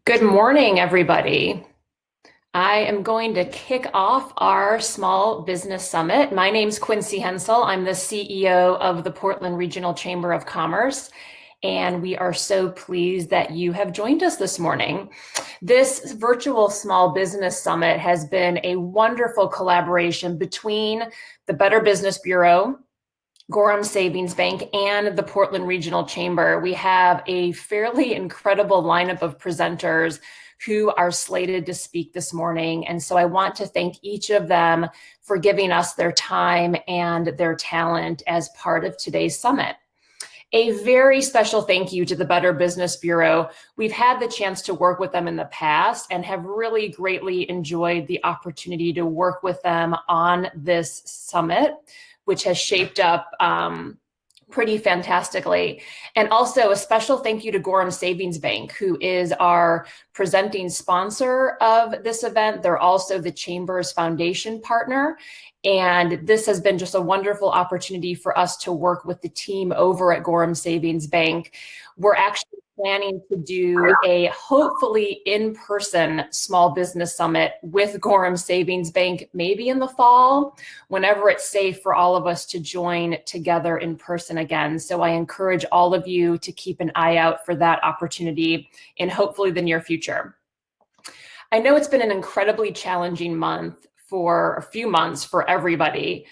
Good morning, everybody. I am going to kick off our Small Business Summit. My name's Quincy Hensel. I'm the CEO of the Portland Regional Chamber of Commerce, and we are so pleased that you have joined us this morning. This virtual Small Business Summit has been a wonderful collaboration between the Better Business Bureau, Gorham Savings Bank, and the Portland Regional Chamber. We have a fairly incredible lineup of presenters who are slated to speak this morning. And so I want to thank each of them for giving us their time and their talent as part of today's summit. A very special thank you to the Better Business Bureau. We've had the chance to work with them in the past and have really greatly enjoyed the opportunity to work with them on this summit, which has shaped up pretty fantastically. And also a special thank you to Gorham Savings Bank, who is our presenting sponsor of this event. They're also the Chamber's foundation partner. And this has been just a wonderful opportunity for us to work with the team over at Gorham Savings Bank. We're actually planning to do a hopefully in-person small business summit with Gorham Savings Bank, maybe in the fall, whenever it's safe for all of us to join together in person again. So I encourage all of you to keep an eye out for that opportunity in hopefully the near future. I know it's been an incredibly challenging month for a few months for everybody,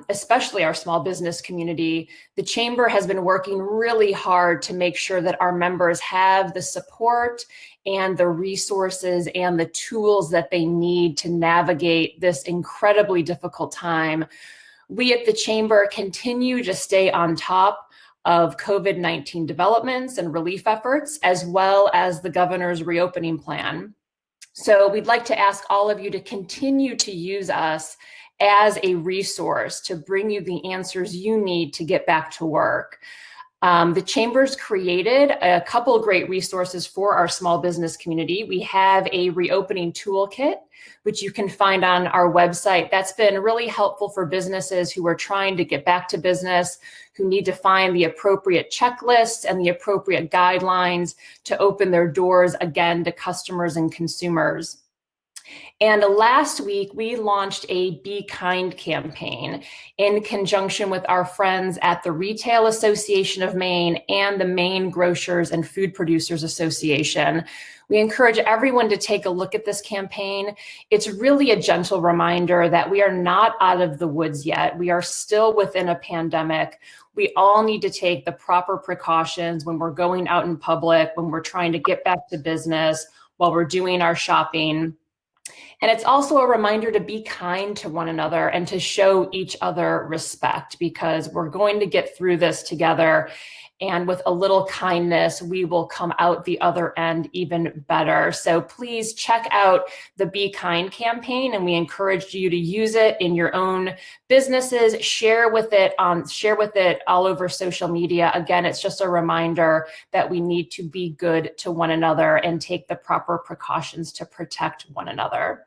especially our small business community. The Chamber has been working really hard to make sure that our members have the support and the resources and the tools that they need to navigate this incredibly difficult time. We at the Chamber continue to stay on top of COVID-19 developments and relief efforts, as well as the governor's reopening plan. So we'd like to ask all of you to continue to use us as a resource to bring you the answers you need to get back to work. The Chamber's created a couple of great resources for our small business community. We have a reopening toolkit, which you can find on our website. That's been really helpful for businesses who are trying to get back to business, who need to find the appropriate checklists and the appropriate guidelines to open their doors again to customers and consumers. And last week, we launched a Be Kind campaign in conjunction with our friends at the Retail Association of Maine and the Maine Grocers and Food Producers Association. We encourage everyone to take a look at this campaign. It's really a gentle reminder that we are not out of the woods yet. We are still within a pandemic. We all need to take the proper precautions when we're going out in public, when we're trying to get back to business, while we're doing our shopping. And it's also a reminder to be kind to one another and to show each other respect, because we're going to get through this together. And with a little kindness, we will come out the other end even better. So please check out the Be Kind campaign, and we encourage you to use it in your own businesses. Share with it all over social media. Again, it's just a reminder that we need to be good to one another and take the proper precautions to protect one another.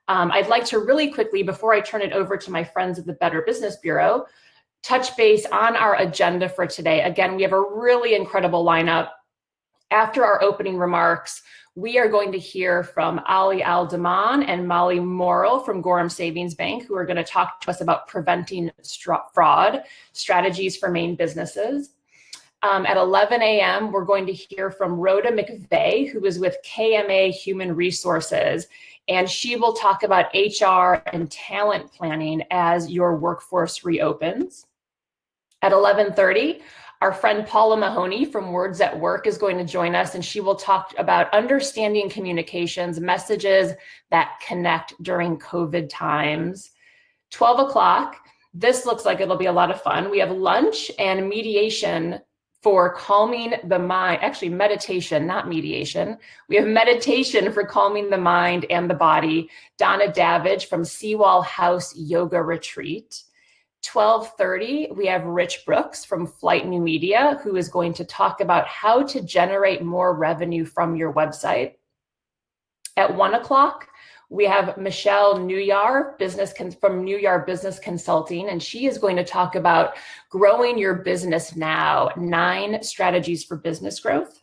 I'd like to really quickly, before I turn it over to my friends at the Better Business Bureau, touch base on our agenda for today. Again, we have a really incredible lineup. After our opening remarks, we are going to hear from Ali Al-Daman and Molly Morrill from Gorham Savings Bank, who are going to talk to us about preventing fraud strategies for Maine businesses. At 11 a.m., we're going to hear from Rhoda McVeigh, who is with KMA Human Resources, and she will talk about HR and talent planning as your workforce reopens. At 11:30, our friend Paula Mahoney from Words at Work is going to join us, and she will talk about understanding communications, messages that connect during COVID times. 12 o'clock, this looks like it'll be a lot of fun. We have lunch and mediation for calming the mind, actually meditation, not mediation. We have meditation for calming the mind and the body. Donna Davidge from Seawall House Yoga Retreat. 12:30, we have Rich Brooks from Flight New Media, who is going to talk about how to generate more revenue from your website. At 1 o'clock, we have Michelle Newyar from Newyar Business Consulting, and she is going to talk about growing your business now, 9 strategies for business growth.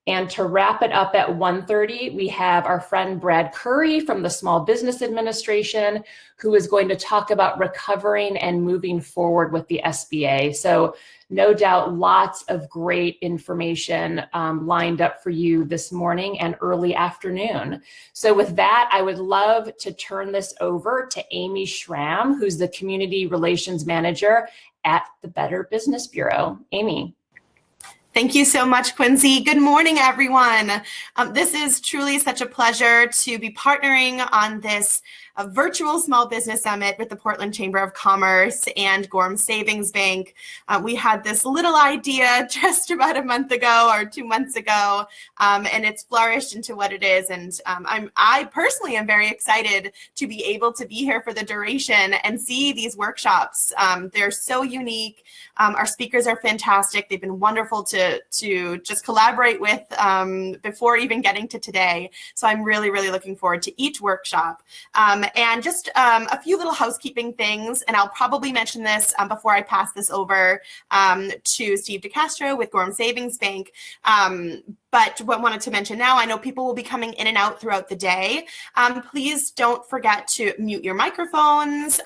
And to wrap it up at 1:30, we have our friend Brad Curry from the Small Business Administration, who is going to talk about recovering and moving forward with the SBA. So no doubt lots of great information lined up for you this morning and early afternoon. So with that, I would love to turn this over to Amy Schramm, who's the Community Relations Manager at the Better Business Bureau. Amy. Thank you so much, Quincy. Good morning, everyone. This is truly such a pleasure to be partnering on this virtual small business summit with the Portland Chamber of Commerce and Gorham Savings Bank. We had this little idea just about a month ago or 2 months ago, and it's flourished into what it is. And I personally am very excited to be able to be here for the duration and see these workshops. They're so unique. Our speakers are fantastic. They've been wonderful to just collaborate with before even getting to today. So I'm really, really looking forward to each workshop. And just a few little housekeeping things, and I'll probably mention this before I pass this over to Steve DeCastro with Gorham Savings Bank. But what I wanted to mention now, I know people will be coming in and out throughout the day. Please don't forget to mute your microphones.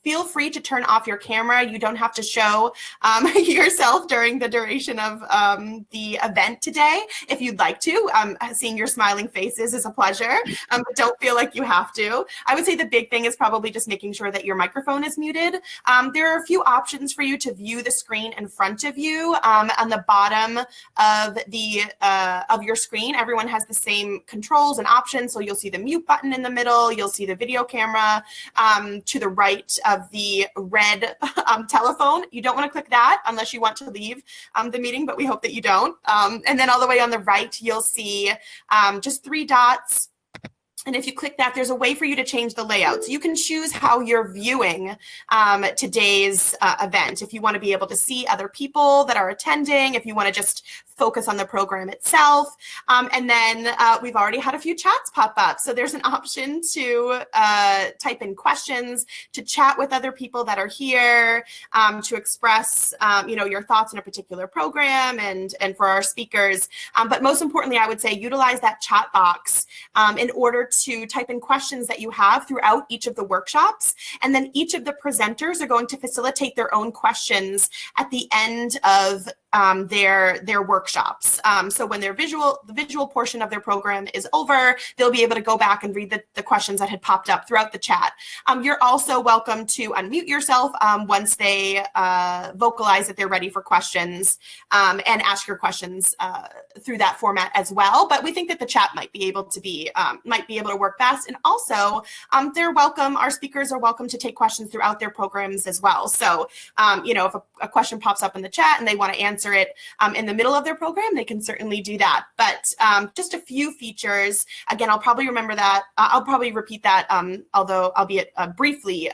Feel free to turn off your camera. You don't have to show yourself during the duration of the event today. If you'd like to, seeing your smiling faces is a pleasure, but don't feel like you have to. I would say the big thing is probably just making sure that your microphone is muted. There are a few options for you to view the screen in front of you. On the bottom of your screen, everyone has the same controls and options. So you'll see the mute button in the middle. You'll see the video camera to the right of the red telephone. You don't want to click that unless you want to leave the meeting, but we hope that you don't. And then all the way on the right, you'll see just 3 dots. And if you click that, there's a way for you to change the layout. So you can choose how you're viewing today's event. If you want to be able to see other people that are attending, if you want to just focus on the program itself. And then we've already had a few chats pop up. So there's an option to type in questions, to chat with other people that are here, to express your thoughts on a particular program and for our speakers. But most importantly, I would say utilize that chat box in order to type in questions that you have throughout each of the workshops. And then each of the presenters are going to facilitate their own questions at the end of their workshops. So when the visual portion of their program is over, they'll be able to go back and read the questions that had popped up throughout the chat. You're also welcome to unmute yourself once they vocalize that they're ready for questions and ask your questions through that format as well. But we think that the chat might be able to work best. And also, they're welcome. Our speakers are welcome to take questions throughout their programs as well. So, if a question pops up in the chat and they want to answer it in the middle of their program, they can certainly do that. But just a few features. Again, I'll probably remember that. I'll probably repeat that, although albeit briefly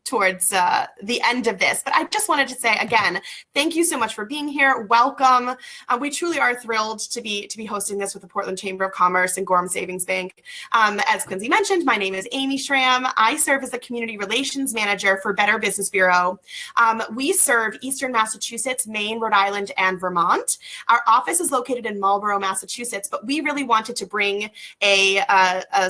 towards the end of this. But I just wanted to say again, thank you so much for being here. Welcome. We truly are thrilled to be hosting this with the Portland Chamber of Commerce and Gorham Savings Bank. As Quincy mentioned, my name is Amy Schramm. I serve as the Community Relations Manager for Better Business Bureau. We serve Eastern Massachusetts, Maine, Rhode Island, and Vermont. Our office is located in Marlborough, Massachusetts, but we really wanted to bring a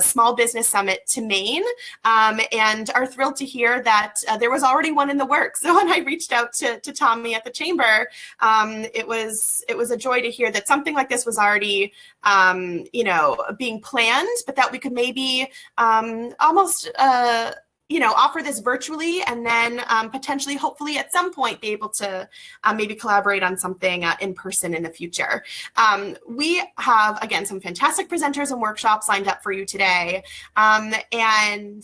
small business summit to Maine, and are thrilled to hear that there was already one in the works. So when I reached out to Tommy at the Chamber, it was a joy to hear that something like this was already being planned, but that we could maybe almost offer this virtually, and then potentially, hopefully, at some point, be able to maybe collaborate on something in person in the future. We have, again, some fantastic presenters and workshops lined up for you today. And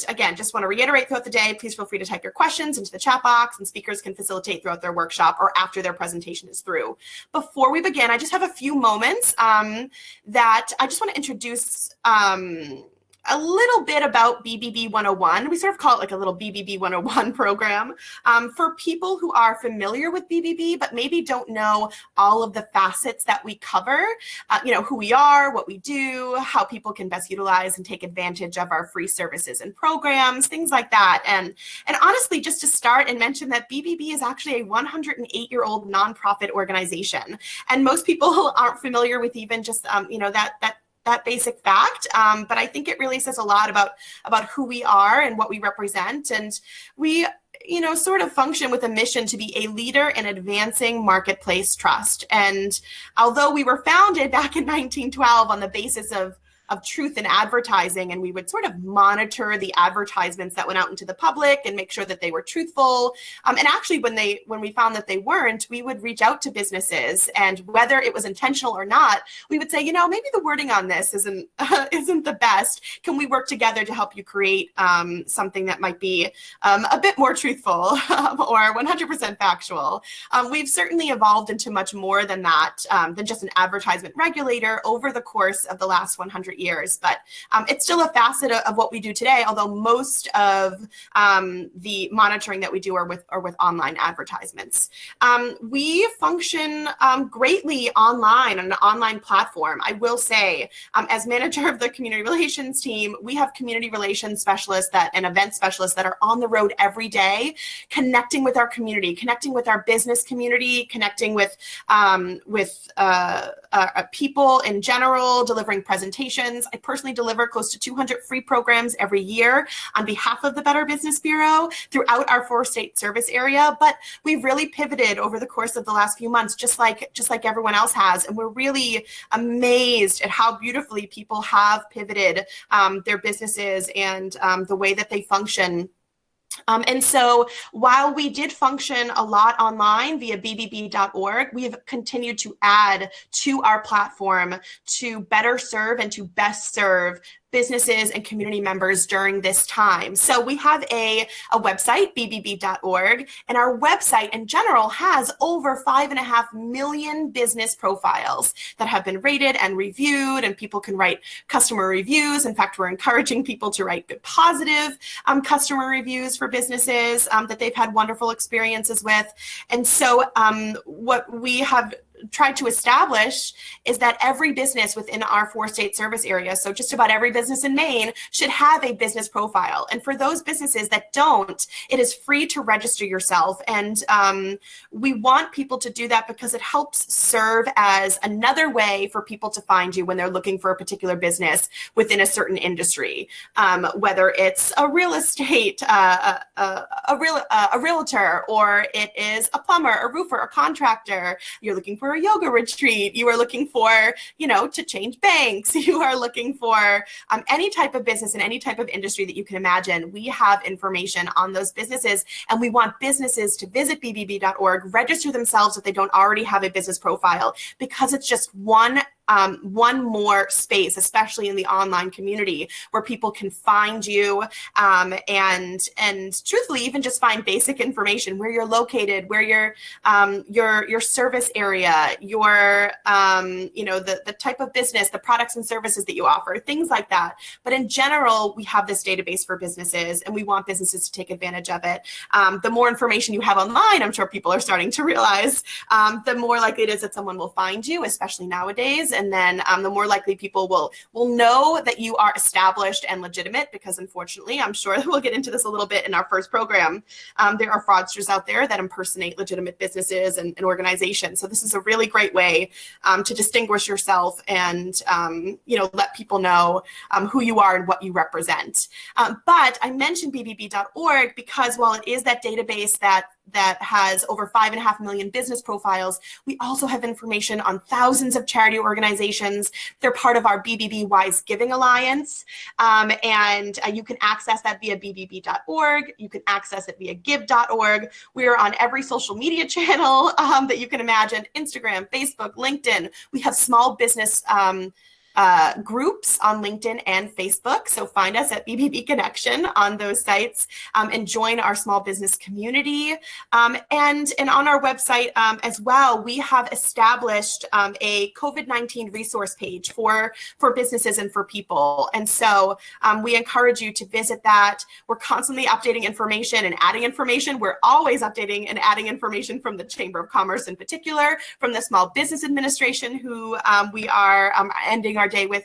again, just want to reiterate throughout the day, please feel free to type your questions into the chat box, and speakers can facilitate throughout their workshop or after their presentation is through. Before we begin, I just have a few moments that I just want to introduce a little bit about BBB 101. We sort of call it like a little BBB 101 program for people who are familiar with BBB, but maybe don't know all of the facets that we cover, who we are, what we do, how people can best utilize and take advantage of our free services and programs, things like that. And honestly, just to start and mention that BBB is actually a 108-year-old nonprofit organization. And most people aren't familiar with even just, that basic fact, but I think it really says a lot about who we are and what we represent. And we, sort of function with a mission to be a leader in advancing marketplace trust. And although we were founded back in 1912 on the basis of truth in advertising, and we would sort of monitor the advertisements that went out into the public and make sure that they were truthful. And actually, when we found that they weren't, we would reach out to businesses, and whether it was intentional or not, we would say, maybe the wording on this isn't the best. Can we work together to help you create something that might be a bit more truthful or 100% factual? We've certainly evolved into much more than that, than just an advertisement regulator over the course of the last 100 years, but it's still a facet of what we do today, although most of the monitoring that we do are with online advertisements. We function greatly online on an online platform. I will say, as manager of the community relations team, we have community relations specialists and event specialists that are on the road every day, connecting with our community, connecting with our business community, connecting with people in general, delivering presentations. I personally deliver close to 200 free programs every year on behalf of the Better Business Bureau throughout our 4-state service area. But we've really pivoted over the course of the last few months, just like everyone else has. And we're really amazed at how beautifully people have pivoted their businesses and the way that they function. And so while we did function a lot online via bbb.org, we have continued to add to our platform to better serve and to best serve businesses and community members during this time. So we have a website, bbb.org, and our website in general has over 5.5 million business profiles that have been rated and reviewed, and people can write customer reviews. In fact, we're encouraging people to write good, positive customer reviews for businesses that they've had wonderful experiences with. And so what we have tried to establish is that every business within our 4-state service area, so just about every business in Maine, should have a business profile. And for those businesses that don't, it is free to register yourself. And we want people to do that because it helps serve as another way for people to find you when they're looking for a particular business within a certain industry, whether it's a real estate, a realtor, or it is a plumber, a roofer, a contractor. You're looking for a yoga retreat, you are looking for, to change banks, you are looking for any type of business in any type of industry that you can imagine. We have information on those businesses, and we want businesses to visit bbb.org, register themselves if they don't already have a business profile, because it's just one more space, especially in the online community, where people can find you and truthfully even just find basic information, where you're located, where your service area, your the type of business, the products and services that you offer, things like that. But in general, we have this database for businesses, and we want businesses to take advantage of it. The more information you have online, I'm sure people are starting to realize, the more likely it is that someone will find you, especially nowadays. And then the more likely people will know that you are established and legitimate, because unfortunately, I'm sure we'll get into this a little bit in our first program, there are fraudsters out there that impersonate legitimate businesses and organizations. So this is a really great way to distinguish yourself and let people know who you are and what you represent. But I mentioned bbb.org because while it is that database that has over 5.5 million business profiles, we also have information on thousands of charity organizations. They're part of our BBB Wise Giving Alliance, and you can access that via bbb.org. You can access it via give.org. We are on every social media channel that you can imagine: Instagram, Facebook, LinkedIn. We have small business groups on LinkedIn and Facebook. So find us at BBB Connection on those sites and join our small business community. And on our website as well, we have established a COVID-19 resource page for businesses and for people. And so we encourage you to visit that. We're constantly updating information and adding information. We're always updating and adding information from the Chamber of Commerce in particular, from the Small Business Administration, who we are ending our day with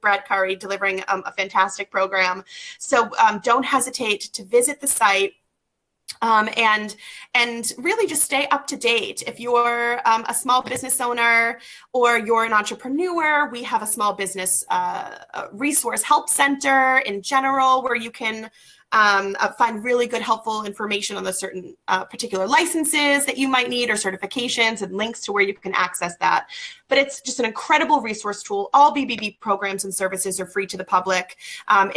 Brad Curry delivering a fantastic program. So don't hesitate to visit the site. And really just stay up to date. If you're a small business owner or you're an entrepreneur, we have a small business resource help center in general where you can find really good, helpful information on the certain particular licenses that you might need or certifications and links to where you can access that. But it's just an incredible resource tool. All BBB programs and services are free to the public.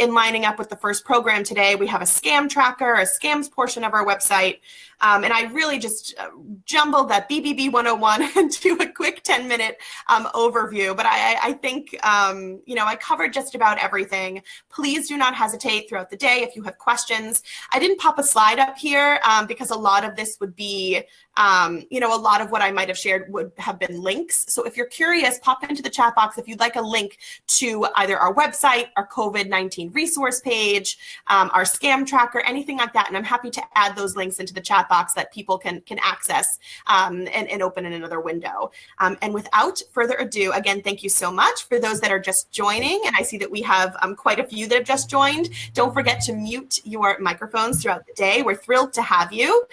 In lining up with the first program today, we have a scam tracker, a scams portion of our website. And I really just jumbled that BBB 101 into a quick 10-minute overview. But I think, I covered just about everything. Please do not hesitate throughout the day if you have questions. I didn't pop a slide up here because a lot of this would be, a lot of what I might have shared would have been links. So if you're curious, pop into the chat box if you'd like a link to either our website, our COVID-19 resource page, our scam tracker, anything like that. And I'm happy to add those links into the chat box that people can access and open in another window. And without further ado, again, thank you so much for those that are just joining. And I see that we have quite a few that have just joined. Don't forget to mute your microphones throughout the day. We're thrilled to have you.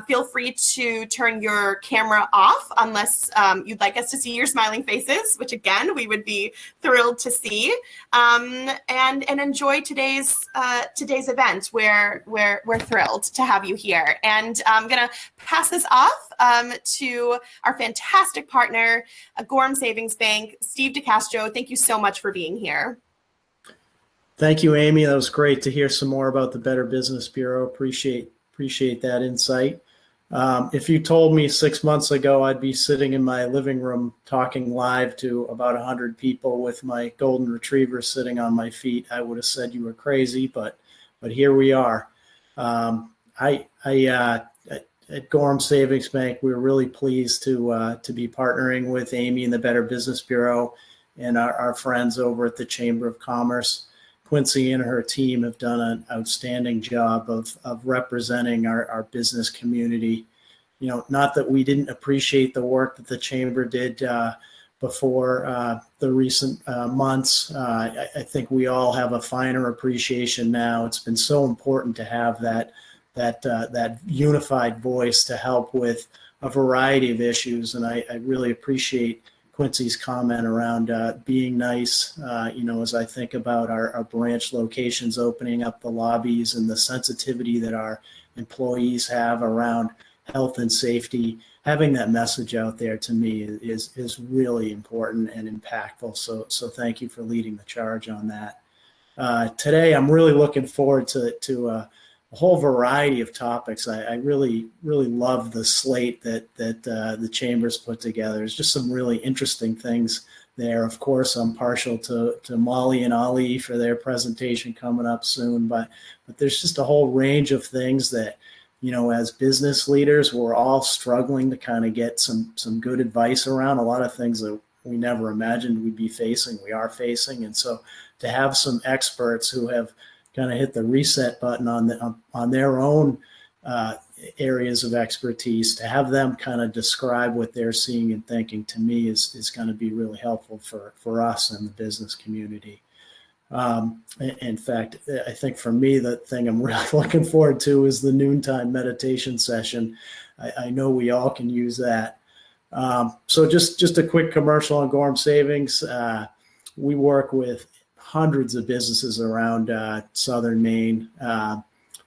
Feel free to turn your camera off unless you'd like us to see your smiling faces, which again, we would be thrilled to see. And enjoy today's event where we're thrilled to have you here. And I'm going to pass this off to our fantastic partner, Gorham Savings Bank, Steve DeCastro. Thank you so much for being here. Thank you, Amy. That was great to hear some more about the Better Business Bureau. Appreciate that insight. If you told me 6 months ago I'd be sitting in my living room talking live to about 100 people with my golden retriever sitting on my feet, I would have said you were crazy, but here we are. At Gorham Savings Bank, we were really pleased to be partnering with Amy and the Better Business Bureau and our friends over at the Chamber of Commerce. Quincy and her team have done an outstanding job of representing our business community. Not that we didn't appreciate the work that the Chamber did before the recent months. I think we all have a finer appreciation now. It's been so important to have that unified voice to help with a variety of issues. And I really appreciate Quincy's comment around being nice, as I think about our branch locations, opening up the lobbies and the sensitivity that our employees have around health and safety. Having that message out there to me is really important and impactful. So thank you for leading the charge on that. Today, I'm really looking forward to a whole variety of topics. I really love the slate that the Chamber's put together. There's just some really interesting things there. Of course, I'm partial to Molly and Ali for their presentation coming up soon, but there's just a whole range of things that, as business leaders, we're all struggling to kind of get some good advice around. A lot of things that we never imagined we'd be facing, we are facing. And so to have some experts who have kind of hit the reset button on their own areas of expertise, to have them kind of describe what they're seeing and thinking, to me is going to be really helpful for us and the business community. In fact, I think for me, the thing I'm really looking forward to is the noontime meditation session. I know we all can use that. So just a quick commercial on Gorham Savings. We work with hundreds of businesses around southern Maine.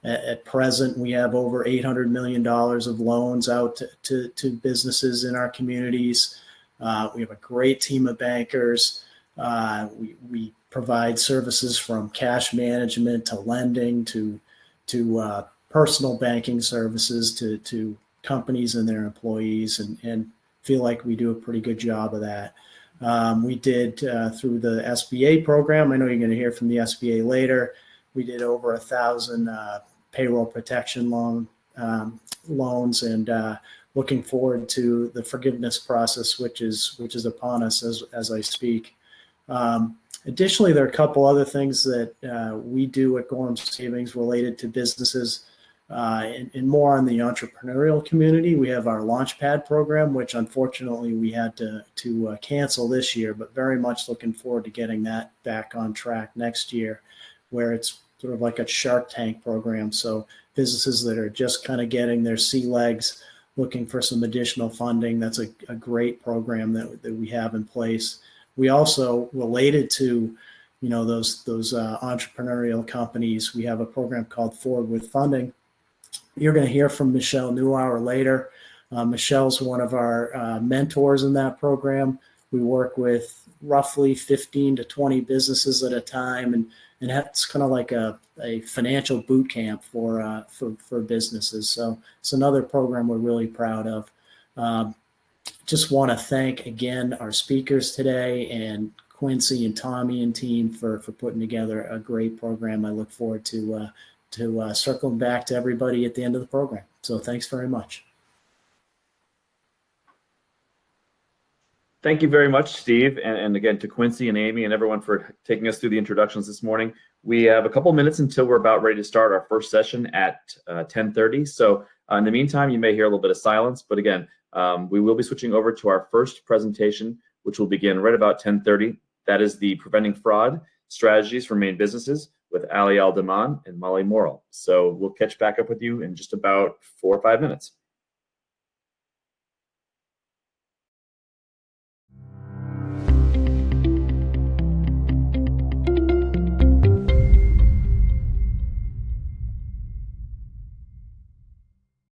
At present, we have over $800 million of loans out to businesses in our communities. We have a great team of bankers. We provide services from cash management to lending to personal banking services to companies and their employees, and feel like we do a pretty good job of that. We did through the SBA program. I know you're going to hear from the SBA later. We did over 1,000 payroll protection loans, and looking forward to the forgiveness process, which is upon us as I speak. Additionally, there are a couple other things that we do at Gorham Savings related to businesses and more on the entrepreneurial community. We have our Launchpad program, which unfortunately we had to cancel this year, but very much looking forward to getting that back on track next year, where it's sort of like a Shark Tank program. So businesses that are just kind of getting their sea legs, looking for some additional funding. That's a great program that we have in place. We also, related to, those entrepreneurial companies, we have a program called Forward with Funding. You're going to hear from Michelle Newhour later. Michelle's one of our mentors in that program. We work with roughly 15 to 20 businesses at a time, and that's kind of like a financial boot camp for businesses. So it's another program we're really proud of. Just want to thank again our speakers today, and Quincy and Tommy and team for putting together a great program. I look forward to circling back to everybody at the end of the program. So thanks very much. Thank you very much, Steve, and again to Quincy and Amy and everyone for taking us through the introductions this morning. We have a couple minutes until we're about ready to start our first session at 10:30. So in the meantime, you may hear a little bit of silence, but again, we will be switching over to our first presentation, which will begin right about 10:30. That is the Preventing Fraud Strategies for Maine Businesses with Ali Al-Daman and Molly Morrill. So we'll catch back up with you in just about 4 or 5 minutes.